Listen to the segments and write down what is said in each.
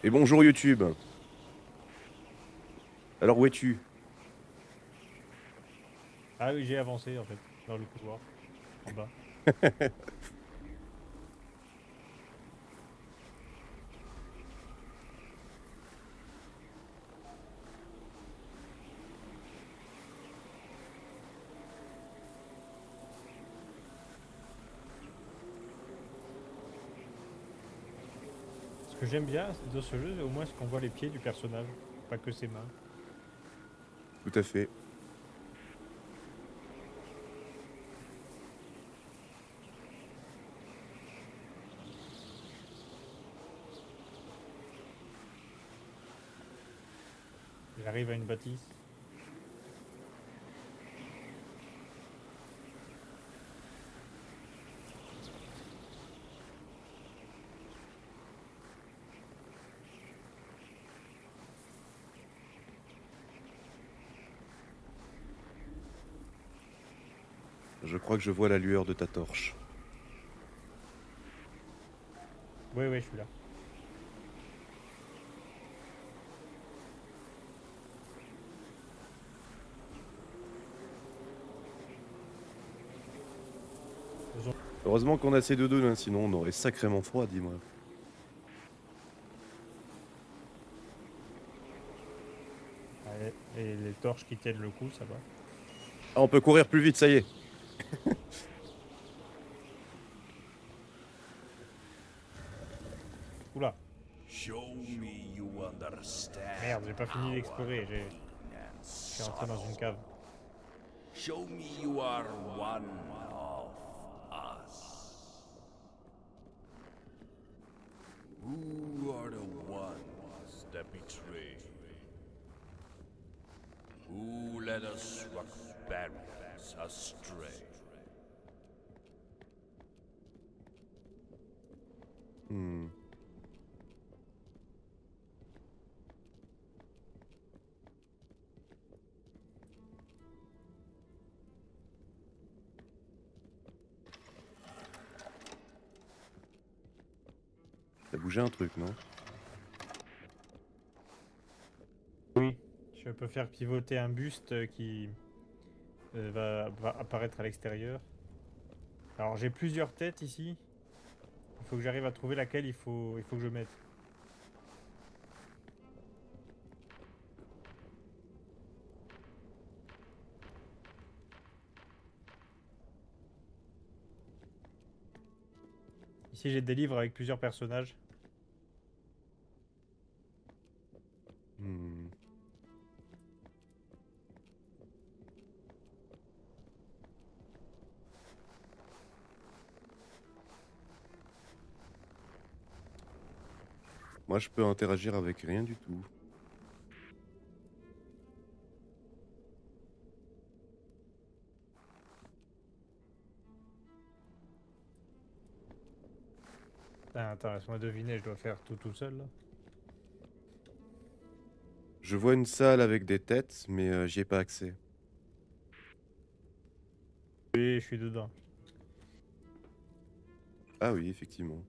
Et bonjour YouTube. Alors où es-tu? Ah oui, j'ai avancé en fait, dans le couloir, en bas. Ce que j'aime bien dans ce jeu, au moins, c'est qu'on voit les pieds du personnage, pas que ses mains. Tout à fait. J'arrive à une bâtisse. Je crois que je vois la lueur de ta torche. Oui, oui, je suis là. Ils ont- Heureusement qu'on a ces deux hein, sinon on aurait sacrément froid, dis-moi. Et les torches qui tiennent le coup, ça va. Ah, on peut courir plus vite, ça y est. Oula, Show me you understand merde, j'ai pas fini our d'explorer, pain and je suis entré dans une sorrow. cave. Show me you are one of us. Who are the ones that betray? Who let us walk barrens astray? Hmm. T'as bougé un truc, non? Oui. Je peux faire pivoter un buste qui va apparaître à l'extérieur. Alors j'ai plusieurs têtes ici. Il faut que j'arrive à trouver laquelle il faut que je mette. Ici j'ai des livres avec plusieurs personnages. Hmm. Moi je peux interagir avec rien du tout. Ah, attends, laisse-moi deviner, je dois faire tout seul là. Je vois une salle avec des têtes, mais j'y ai pas accès. Oui, je suis dedans. Ah oui, effectivement.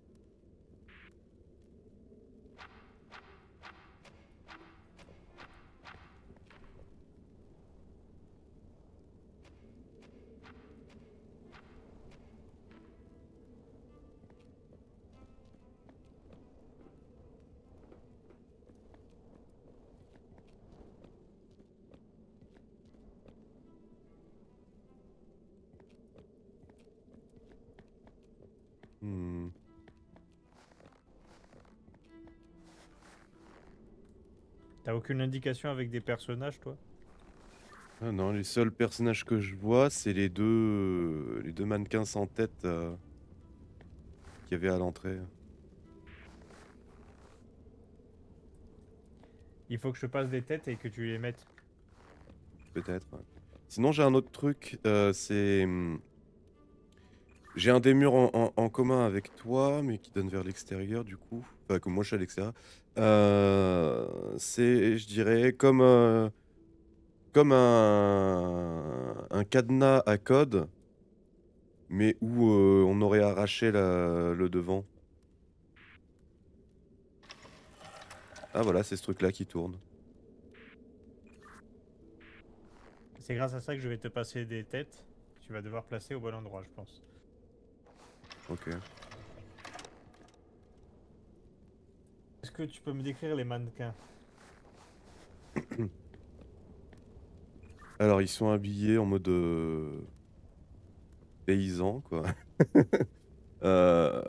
Hmm. T'as aucune indication avec des personnages, toi? Ah non, les seuls personnages que je vois, c'est les deux mannequins sans tête qu'il y avait à l'entrée. Il faut que je te passe des têtes et que tu les mettes. Peut-être, ouais. Sinon, j'ai un autre truc, j'ai un des murs en commun avec toi, mais qui donne vers l'extérieur, du coup. Enfin, que moi, je suis à l'extérieur. C'est, je dirais, comme un cadenas à code, mais où on aurait arraché le devant. Ah voilà, c'est ce truc-là qui tourne. C'est grâce à ça que je vais te passer des têtes. Tu vas devoir placer au bon endroit, je pense. Ok. Est-ce que tu peux me décrire les mannequins? Alors, ils sont habillés en mode paysan, quoi. Euh,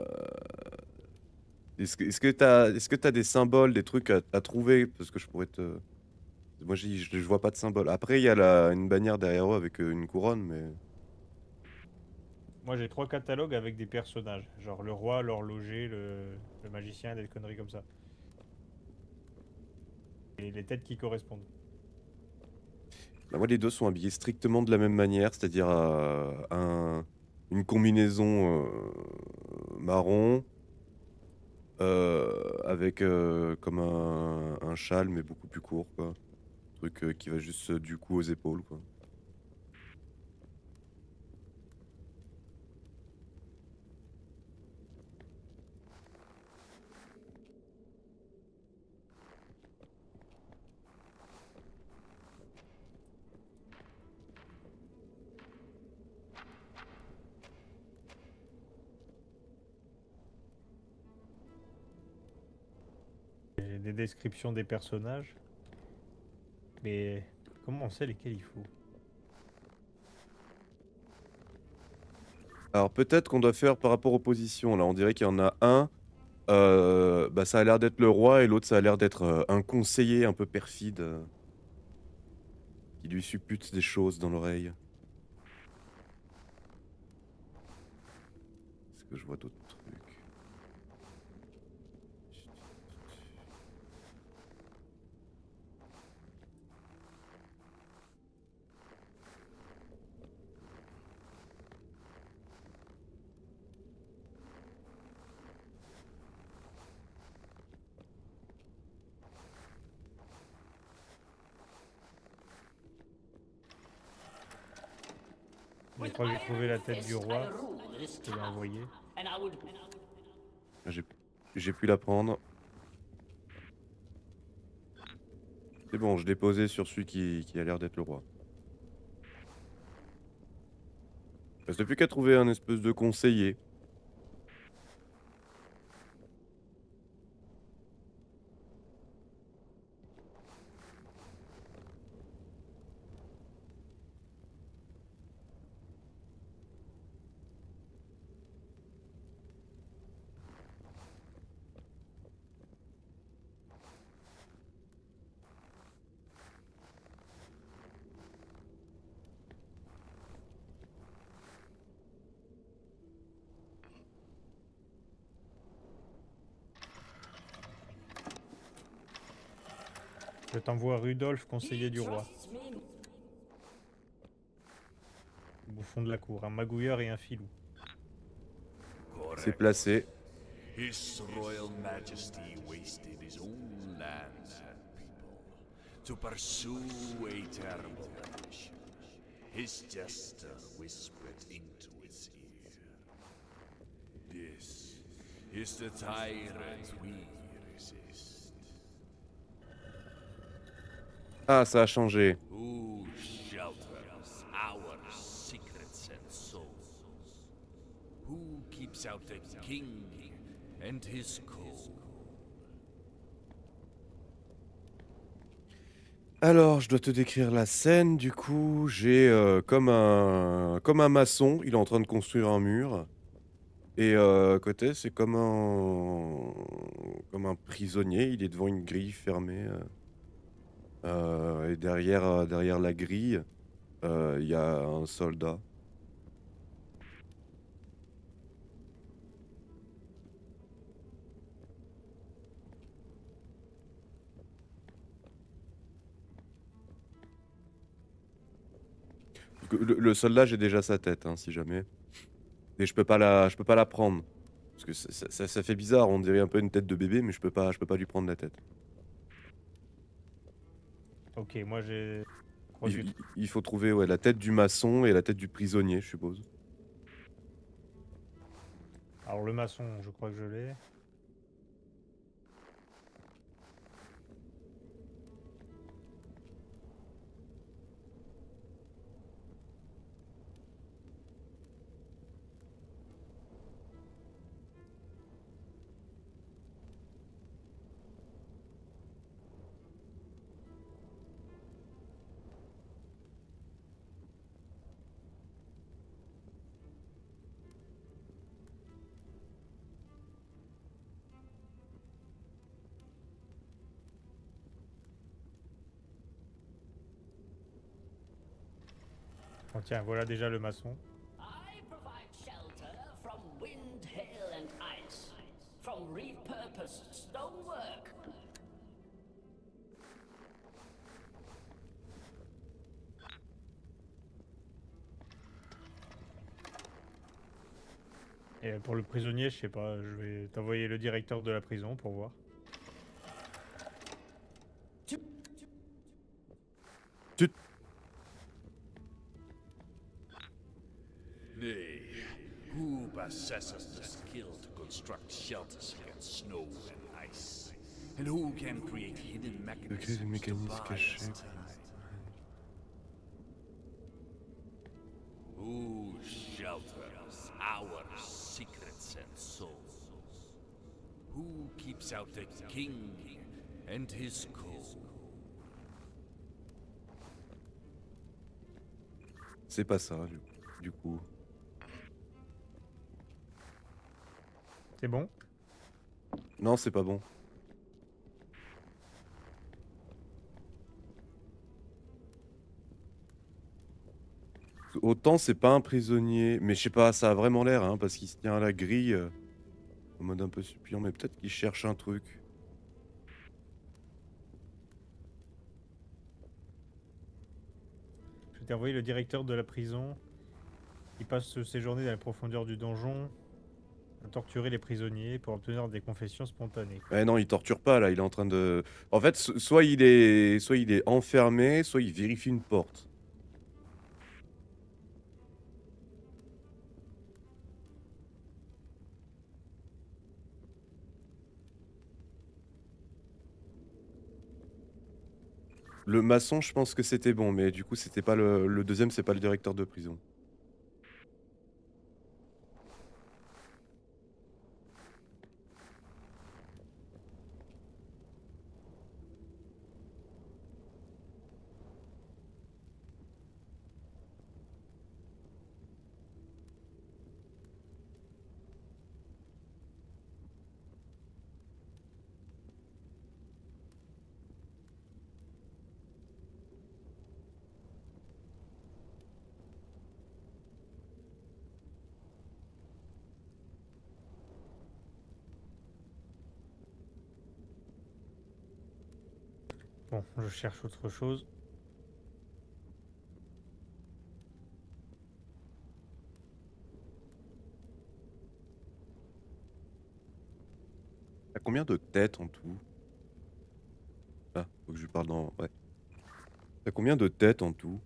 est-ce que t'as des symboles, des trucs à trouver? Parce que je pourrais te. Moi, je vois pas de symbole. Après, il y a une bannière derrière eux avec une couronne, mais. Moi j'ai 3 catalogues avec des personnages. Genre le roi, l'horloger, le magicien, des conneries comme ça. Et les têtes qui correspondent. Bah, moi, les deux sont habillés strictement de la même manière, c'est-à-dire une combinaison marron avec comme un châle, mais beaucoup plus court, quoi. Truc qui va juste du coup aux épaules, quoi. J'ai des descriptions des personnages. Mais comment on sait lesquels il faut? Alors peut-être qu'on doit faire par rapport aux positions. Là, on dirait qu'il y en a un. Bah, ça a l'air d'être le roi et l'autre, ça a l'air d'être un conseiller un peu perfide qui lui suppute des choses dans l'oreille. Est-ce que je vois d'autres trucs? Je crois que j'ai trouvé la tête du roi. Je te l'ai envoyé. J'ai j'ai pu la prendre. C'est bon, je l'ai posé sur celui qui a l'air d'être le roi. Reste plus qu'à trouver un espèce de conseiller. Je t'envoie Rudolf, conseiller du roi. Au fond de la cour, un magouilleur et un filou. C'est Correct. placé. His Royal Majesty wasted his own lands and people to pursue a terrible mission. His jester whispered into his ear. This is the tyrant we resist. Ah, ça a changé. Who shelters our secrets and souls? Who keeps out the king and his court? Alors, je dois te décrire la scène. Du coup, j'ai comme un maçon. Il est en train de construire un mur. Et à côté, c'est comme un prisonnier. Il est devant une grille fermée. Et derrière la grille, il y a un soldat. Le soldat, j'ai déjà sa tête, hein, si jamais. Et je peux pas la prendre. Parce que ça fait bizarre, on dirait un peu une tête de bébé, mais je peux pas lui prendre la tête. Ok, moi j'ai. Je crois que Il, j'ai il- il faut trouver ouais, la tête du maçon et la tête du prisonnier, je suppose. Alors le maçon, je crois que je l'ai. Bon, tiens, voilà déjà le maçon. I provide shelter from wind, hail, and ice, from repurposed stonework. Et pour le prisonnier, je sais pas, je vais t'envoyer le directeur de la prison pour voir. Nay, who possesses the skill to construct shelters against snow and ice? And who can create hidden mechanisms to mécanismes buy cachés. us time? Who shelters our secrets and souls? Who keeps out the king and his court? C'est pas ça, du coup. C'est bon? Non, c'est pas bon. Autant c'est pas un prisonnier, mais je sais pas, ça a vraiment l'air, hein, parce qu'il se tient à la grille, en mode un peu suppliant, mais peut-être qu'il cherche un truc. Je t'ai envoyé le directeur de la prison. Il passe ses journées dans la profondeur du donjon à torturer les prisonniers pour obtenir des confessions spontanées. Eh non, il torture pas là, il est en train de. En fait, soit il est enfermé, soit il vérifie une porte. Le maçon, je pense que c'était bon, mais du coup, c'était pas le deuxième, c'est pas le directeur de prison. Bon, je cherche autre chose. T'as combien de têtes en tout? Ah, faut que je lui parle dans. Ouais. T'as combien de têtes en tout?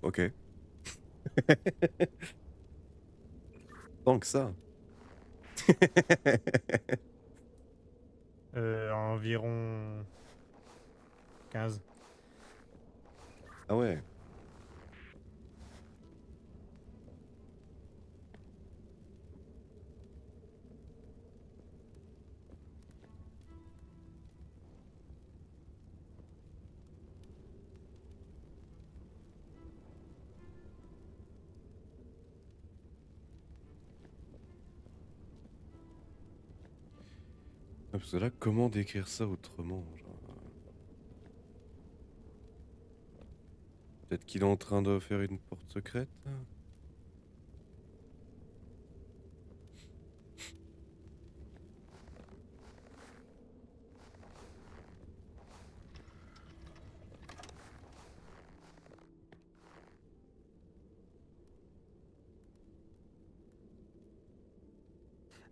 Ok. Tant que ça. Environ 15. Ah ouais. Ah, parce que là, comment décrire ça autrement? Peut-être qu'il est en train de faire une porte secrète?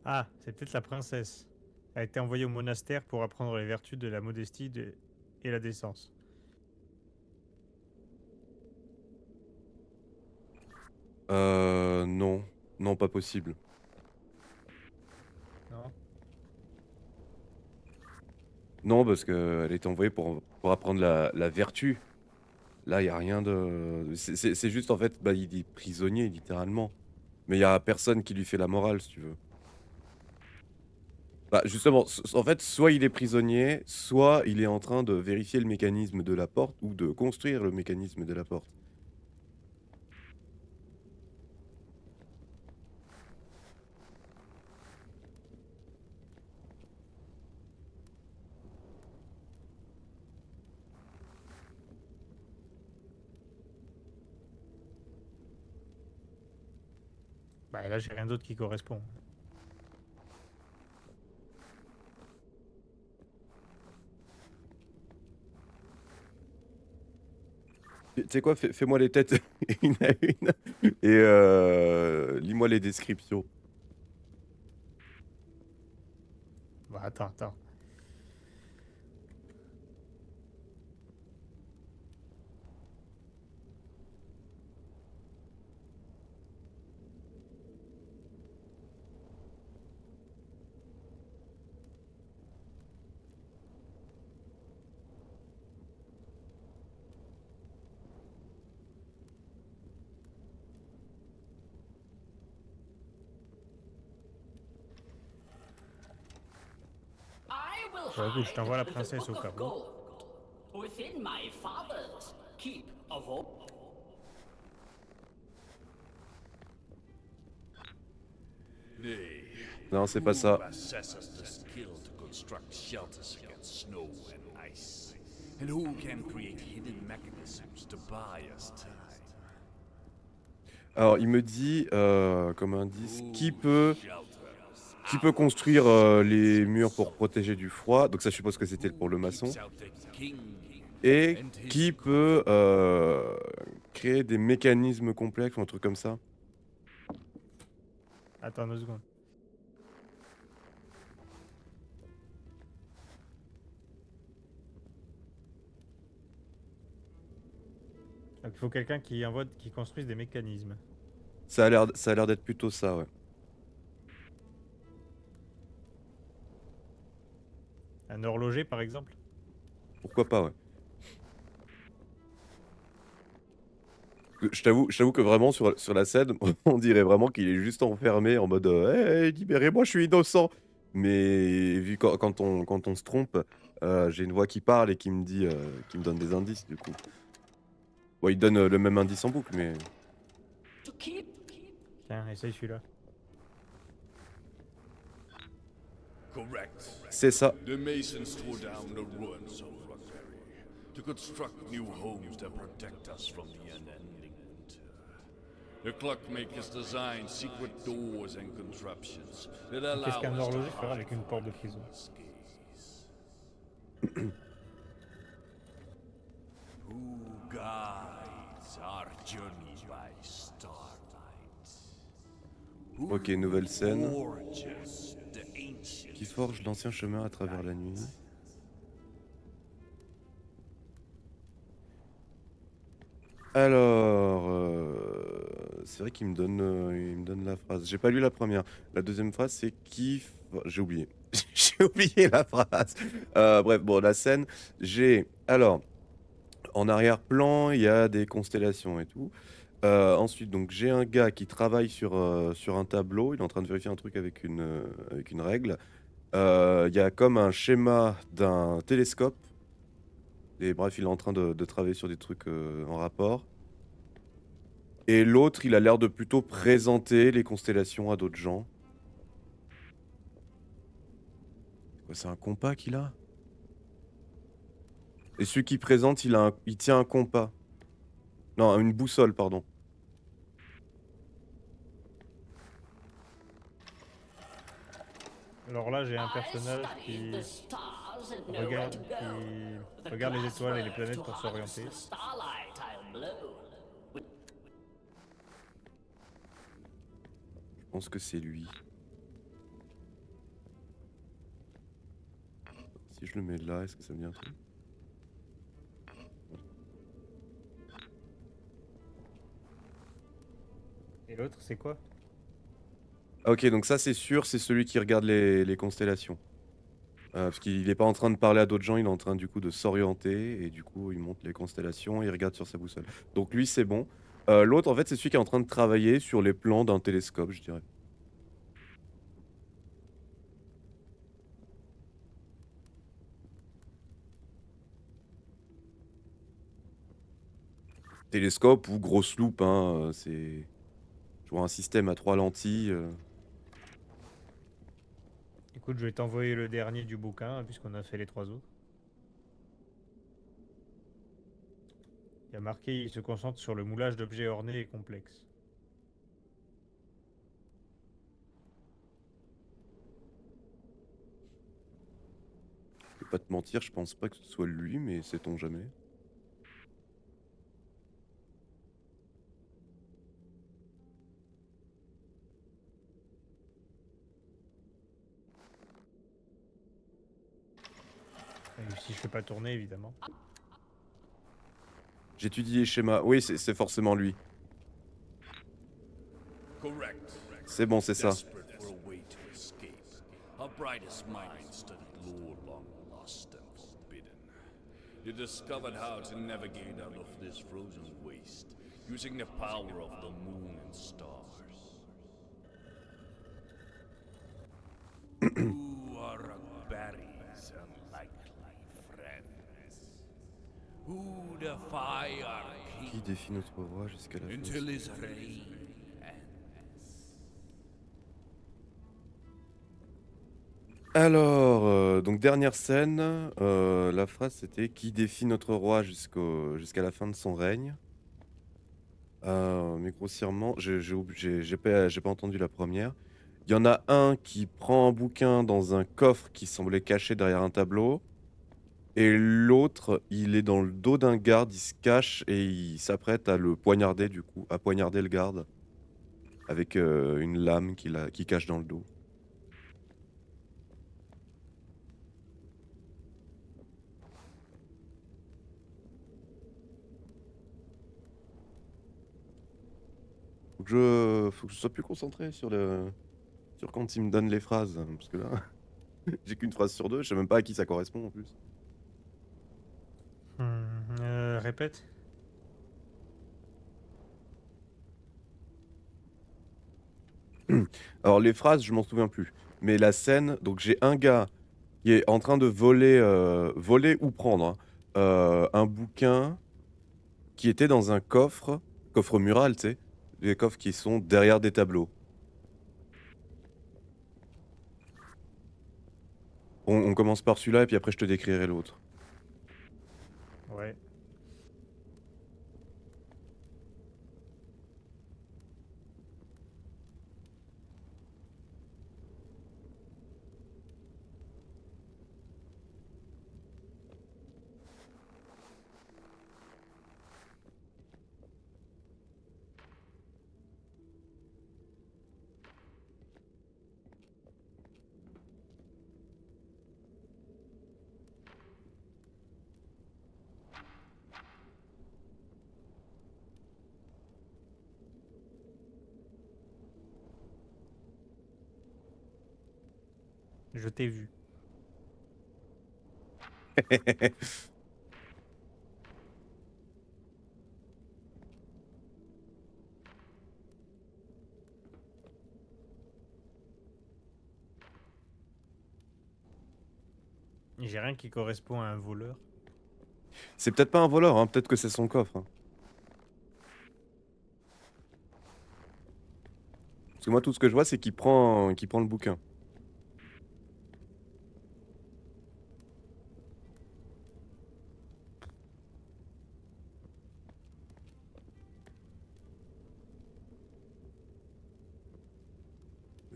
Ah, c'est peut-être la princesse. Elle a été envoyée au monastère pour apprendre les vertus de la modestie et la décence. Non. Non, pas possible. Non? Non, parce qu'elle a été envoyée pour apprendre la vertu. Là, il n'y a rien de. C'est juste, en fait, bah, il est prisonnier, littéralement. Mais il n'y a personne qui lui fait la morale, si tu veux. Bah, justement, en fait, soit il est prisonnier, soit il est en train de vérifier le mécanisme de la porte ou de construire le mécanisme de la porte. Bah là, j'ai rien d'autre qui correspond. Tu sais quoi, fais-moi les têtes une à une et lis-moi les descriptions. Bah attends. I will Bon, écoute, je hide t'envoie la the princesse au book cas of où. gold within my father's keep of old. Nay, Non, c'est pas who ça. possesses the skill to construct shelters against snow and ice? And who can create hidden mechanisms to buy us time? Alors, il me dit, comme indice, Who qui shelters peut construire les murs pour our protéger du froid. Donc ça, je suppose que c'était pour le Who maçon. keeps out the king Et and his qui peut créer des mécanismes complexes ou un truc comme ça. Attends 2 secondes. Donc il faut quelqu'un qui construise des mécanismes. Ça a l'air d'être plutôt ça, ouais. Un horloger par exemple. Pourquoi pas, ouais. Je t'avoue que vraiment sur la scène, on dirait vraiment qu'il est juste enfermé en mode hey, libérez-moi, je suis innocent. Mais vu quand on se trompe, j'ai une voix qui parle et qui me donne des indices du coup. Bon, il donne le même indice en boucle, mais To keep Tiens, essaye celui-là. correct. c'est ça. The masons tore down the ruins of Rockberry to construct new homes that protect us from the unending winter. The clockmakers designed secret doors and contraptions that allow Qu'est-ce qu'un us to horloger fera hide avec une porte de prison? Vikings' gaze. Who guides our journey by starlight? Who Ok, nouvelle scène. forges the ancient Qui forge l'ancien chemin à travers la nuit. Alors, c'est vrai qu'il il me donne la phrase. J'ai pas lu la première. La deuxième phrase, c'est J'ai oublié. J'ai oublié la phrase. Bref, bon, la scène. Alors, en arrière-plan, il y a des constellations et tout. Ensuite, donc, j'ai un gars qui travaille sur un tableau. Il est en train de vérifier un truc avec une règle. Il y a comme un schéma d'un télescope. Et bref, il est en train de travailler sur des trucs en rapport. Et l'autre, il a l'air de plutôt présenter les constellations à d'autres gens. C'est un compas qu'il a? Et celui qui présente, il tient un compas. Non, une boussole, pardon. Alors là, j'ai un I personnage study qui the stars and know where regarde, to go. The regarde les étoiles et les glasswork planètes to pour harness s'orienter. the starlight I'll blow. Je pense que c'est lui. Si je le mets là, est-ce que ça me dit un truc? Et l'autre, c'est quoi? Ah, ok, donc ça c'est sûr, c'est celui qui regarde les constellations. Parce qu'il n'est pas en train de parler à d'autres gens, il est en train du coup de s'orienter et du coup il monte les constellations et il regarde sur sa boussole. Donc lui c'est bon. L'autre en fait c'est celui qui est en train de travailler sur les plans d'un télescope, je dirais. Télescope ou grosse loupe, hein, c'est. Je vois un système à 3 lentilles. Écoute, je vais t'envoyer le dernier du bouquin, puisqu'on a fait les 3 autres. Il y a marqué, il se concentre sur le moulage d'objets ornés et complexes. te mentir, je pense pas que ce soit lui, mais sait-on jamais. Et si je fais pas tourner, évidemment. J'étudie les schémas. Oui, c'est forcément lui. Correct. C'est bon, c'est ça. Desperate for a way to escape, our brightest minds studied lore long lost and forbidden. You discovered how to navigate out of this frozen waste, using the power of the moon and stars. Who are Barry's unlikely friends? Who defy our Qui king défie notre roi jusqu'à la fin? until his reign ends? Alors, donc dernière scène, la phrase c'était qui défie notre roi jusqu'à la fin de son règne. Mais grossièrement, j'ai pas entendu la première. Il y en a un qui prend un bouquin dans un coffre qui semblait caché derrière un tableau. Et l'autre, il est dans le dos d'un garde, il se cache et il s'apprête à le poignarder du coup, à poignarder le garde. Avec une lame qui cache dans le dos. Faut que je sois plus concentré sur quand il me donne les phrases. Parce que là, j'ai qu'une phrase sur deux, je sais même pas à qui ça correspond en plus. Répète. Alors les phrases, je m'en souviens plus. Mais la scène, donc j'ai un gars qui est en train de voler ou prendre hein, un bouquin qui était dans un coffre mural, tu sais, des coffres qui sont derrière des tableaux. On commence par celui-là et puis après je te décrirai l'autre. Ouais. Je t'ai vu. J'ai rien qui correspond à un voleur. C'est peut-être pas un voleur, hein, peut-être que c'est son coffre. Hein. Parce que moi tout ce que je vois c'est qu'il prend le bouquin.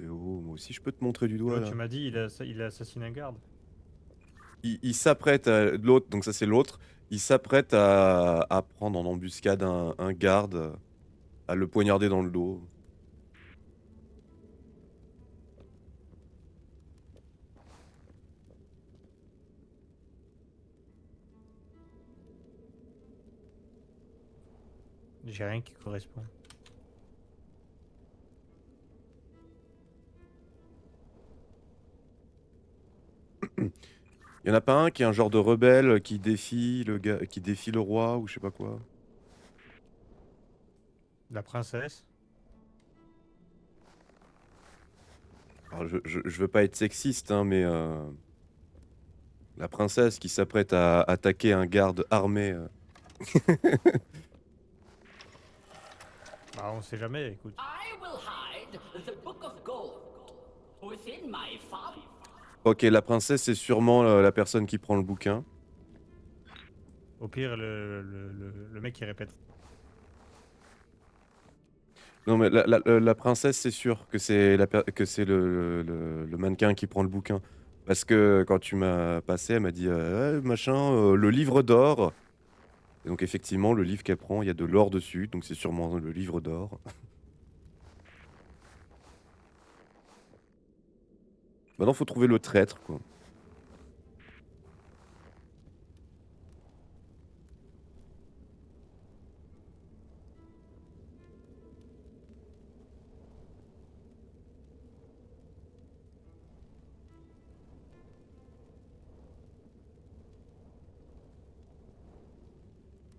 Et oh, moi aussi je peux te montrer du doigt L'autre, là. tu m'as dit, il a assassiné un garde. Il s'apprête à l'autre, donc ça c'est l'autre. Il s'apprête à prendre en embuscade un garde, à le poignarder dans le dos. J'ai rien qui correspond. Il y en a pas un qui est un genre de rebelle qui défie qui défie le roi ou je sais pas quoi. La princesse. Alors je veux pas être sexiste hein, mais la princesse qui s'apprête à attaquer un garde armé. Bah, on sait jamais, écoute. I will hide the Book of Gold within my farm. Ok, la princesse c'est sûrement la personne qui prend le bouquin. Au pire, le mec qui répète. Non mais la princesse c'est sûr que c'est que c'est le mannequin qui prend le bouquin. Parce que quand tu m'as passé, elle m'a dit «Ouais, machin, le livre d'or». Et donc effectivement, le livre qu'elle prend, il y a de l'or dessus, donc c'est sûrement le livre d'or. Maintenant, faut trouver le traître, quoi.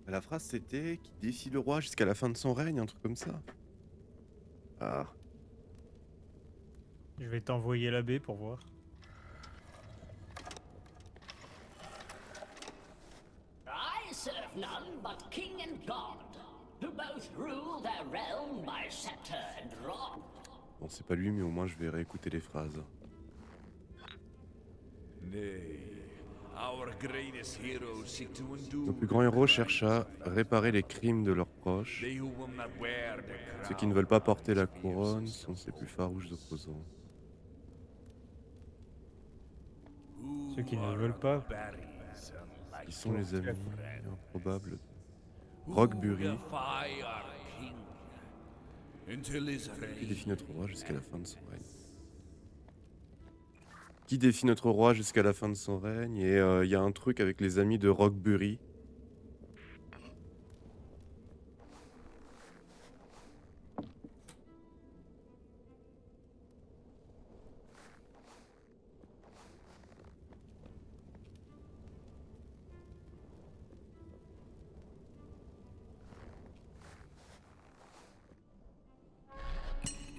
La phrase, c'était: «Qui défie le roi jusqu'à la fin de son règne», un truc comme ça? Ah. Je vais t'envoyer l'abbé pour voir. I serve none but king and god, who both rule their realm by scepter and rod. Bon, c'est pas lui, mais au moins je vais réécouter les phrases. Nay, our greatest heroes seek to undo Nos plus the grands héros crimes cherchent à of their réparer les crimes de leurs proches. They who will not wear the Ceux qui ne crown veulent pas are porter its la couronne fiercest sont ses plus farouches opposants. Ceux qui ne Who veulent are pas. berries unlike Qui sont les Tout à amis fait. improbables? Who Roquebury, defy our king until his qui défie reign notre roi jusqu'à la fin de son règne. Qui défie notre roi jusqu'à la fin de son règne? Et il y a un truc avec les amis de Roquebury.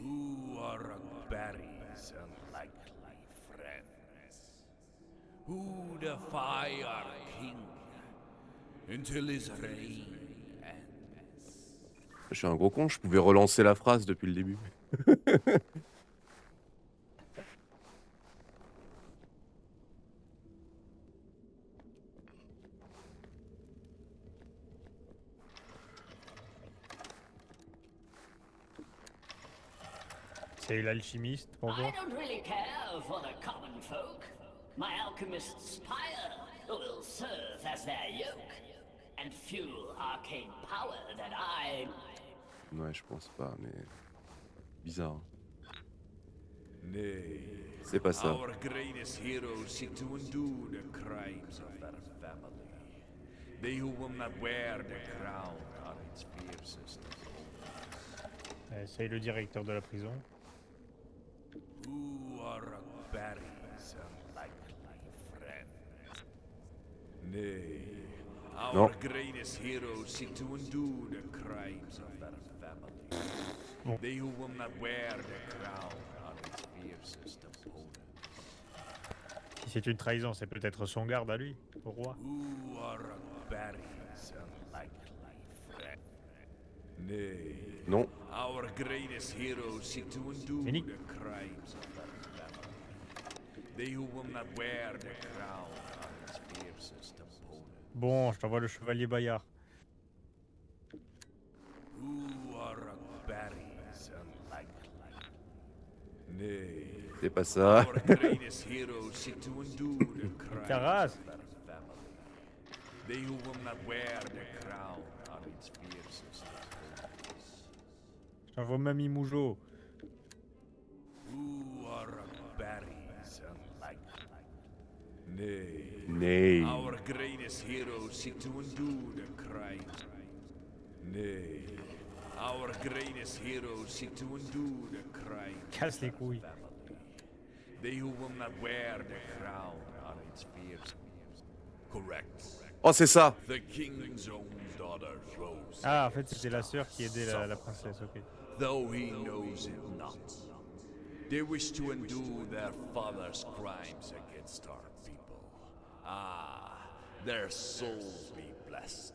Who are berries unlikely friends? Who defy our king until his reign ends? Je suis un gros con, je pouvais relancer la phrase depuis le début. C'est l'alchimiste pour I voir. don't really care for the common folk. My alchemist's pyre will serve as their yoke and fuel arcane power that I. Ouais, je pense pas, mais... Bizarre. Hein. Nay, C'est pas ça. our greatest heroes seek to undo the crimes of their family. They who will not wear the crown are its fiercest opponents. C'est le directeur de la prison. Who are berries unlikely friends? Nay, our Non. greatest heroes seek to undo the crimes of their family. Bon. They who will not wear the crown are its fiercest opponents. Si c'est une trahison, c'est peut-être son garde à lui, au roi. Who are berries unlikely friends? Nay, Non. our greatest heroes seek to undo Fini. the crimes of their family. They who will not wear the crown are its fiercest opponents. Bon, je t'envoie le chevalier Bayard. Who are berries unlikely? Nay, C'est pas ça. our greatest heroes seek to undo the crimes Taras. of their family. They who will not wear the crown are its fiercest opponents. Je t'envoie Mamie Moujo. Who are berries unlikely? Nay, Nay. our greatest heroes seek to undo the crimes. Nay, our greatest heroes seek to undo the crimes. Casse les couilles. Family. They who will not wear the crown are its fierce. Correct. Oh, c'est ça. The king's own daughter Rose. Ah, en fait, c'était la sœur qui aidait la princesse, ok. Though he knows it not, they wish to undo their father's crimes against our people. Ah, their soul be blessed.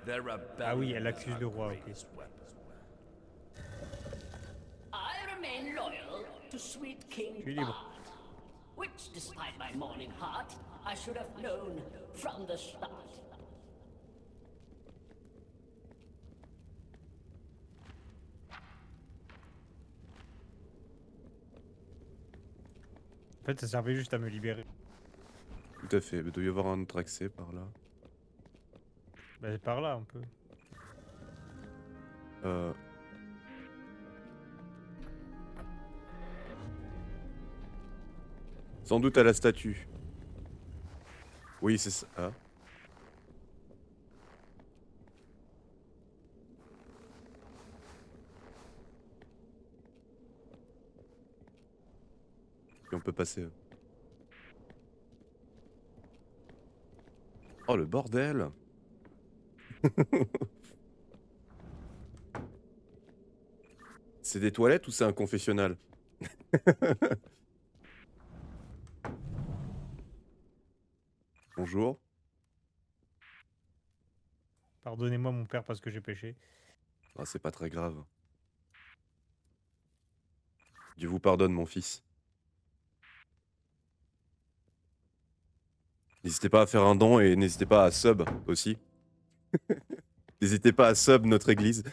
Their Ah oui, elle accuse le roi, ok. I remain loyal to sweet King suis libre. Bard, which, despite my mourning heart, I should have known from the start. En fait, ça servait juste à me libérer. Tout à fait. Il doit y avoir un autre accès par là. Bah, c'est par là, un peu. Euh... Sans doute à la statue. Oui, c'est ça. Ah. Et on peut passer. Oh le bordel! C'est des toilettes ou c'est un confessionnal? Bonjour. Pardonnez-moi, mon père, parce que j'ai péché. Ah, c'est pas très grave. Dieu vous pardonne, mon fils. N'hésitez pas à faire un don et n'hésitez pas à sub aussi. N'hésitez pas à sub notre église.